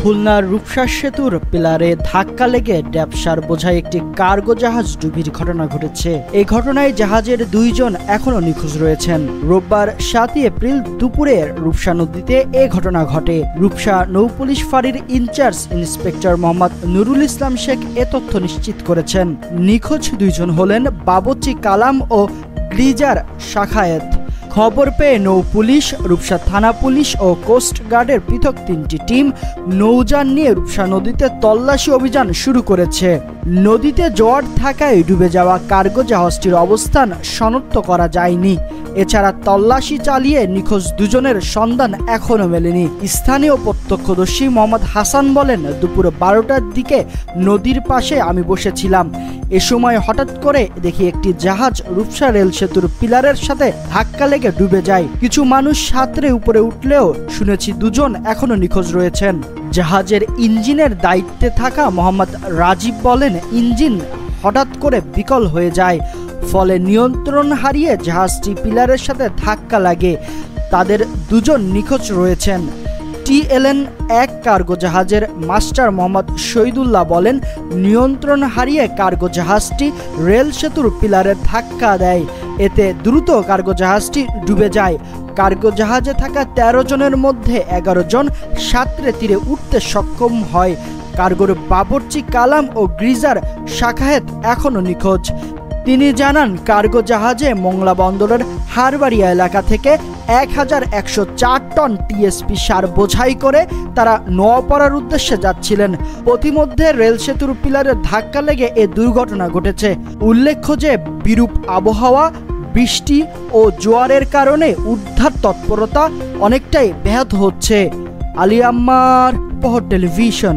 খুলনার রূপসা সেতুর পিলারে ধাক্কা লেগে ড্যাপসার বোঝাই একটি কার্গো জাহাজ ডুবির ঘটনা ঘটেছে। এই ঘটনায় জাহাজের 2 জন এখনও নিখোঁজ রয়েছেন। রোববার 7 এপ্রিল দুপুরে রূপসা নদীতে এ ঘটনা ঘটে। রূপসা নৌপুলিশ ফাঁড়ির ইনচার্জ ইন্সপেক্টর মোহাম্মদ নুরুল ইসলাম শেখ এ তথ্য নিশ্চিত করেছেন। নিখোঁজ 2 জন হলেন বাবুচি কালাম ও গ্লিজার শাখায়েত। খবর পেয়ে নৌ পুলিশ, রূপসা থানা পুলিশ ও কোস্ট গার্ডের পৃথক 3টি টিম নৌযান নিয়ে রূপসা নদীতে তল্লাশি অভিযান শুরু করেছে। নদীতে জোয়ার থাকায় ডুবে যাওয়া কার্গো জাহাজটির অবস্থান শনাক্ত করা যায়নি। এছাড়া তল্লাশি চালিয়ে নিখোঁজ 2 জনের সন্ধান এখনও মেলেনি। স্থানীয় প্রত্যক্ষদর্শী মোহাম্মদ হাসান বলেন, দুপুর 12টার দিকে নদীর পাশে আমি বসেছিলাম। এ সময় হঠাৎ করে দেখি একটি জাহাজ রূপসা রেল সেতুর পিলারের সাথে ধাক্কা লেগে ডুবে যায়। কিছু মানুষ সাঁতরে উপরে উঠলেও শুনেছি 2 জন এখনও নিখোঁজ রয়েছেন। জাহাজের ইঞ্জিনের দায়িত্বে থাকা মোহাম্মদ রাজীব বলেন, ইঞ্জিন হঠাৎ করে বিকল হয়ে যায়, ফলে নিয়ন্ত্রণ হারিয়ে জাহাজটি পিলারের সাথে ধাক্কা লাগে। তাদের 2 জন নিখোঁজ রয়েছেন। TLN-1 কার্গো জাহাজের মাস্টার মোহাম্মদ শহীদুল্লাহ বলেন, নিয়ন্ত্রণ হারিয়ে কার্গো জাহাজটি রেল সেতুর পিলারে ধাক্কা দেয়। এতে দ্রুত কার্গো জাহাজটি ডুবে যায়। কার্গো জাহাজে থাকা 13 জনের মধ্যে 11 জন সাঁতরে তীরে উঠতে সক্ষম হয়। কার্গোর বাবুর্চি কালাম ও গ্লিজার শাখায়েত এখনও নিখোঁজ। তিনি জানান, কার্গো জাহাজে মোংলা বন্দরের হারবাড়িয়া এলাকা থেকে 1104 টন TSP সার বোঝাই করে তারা নোয়াপাড়ার উদ্দেশ্যে যাচ্ছিলেন। পথিমধ্যে রেল সেতুর পিলারে ধাক্কা লেগে এ দুর্ঘটনা ঘটেছে। উল্লেখ্য যে বিরূপ আবহাওয়া, বৃষ্টি ও জোয়ারের কারণে উদ্ধার তৎপরতা অনেকটাই ব্যাহত হচ্ছে। আলী আম্মার, প্রহর টেলিভিশন।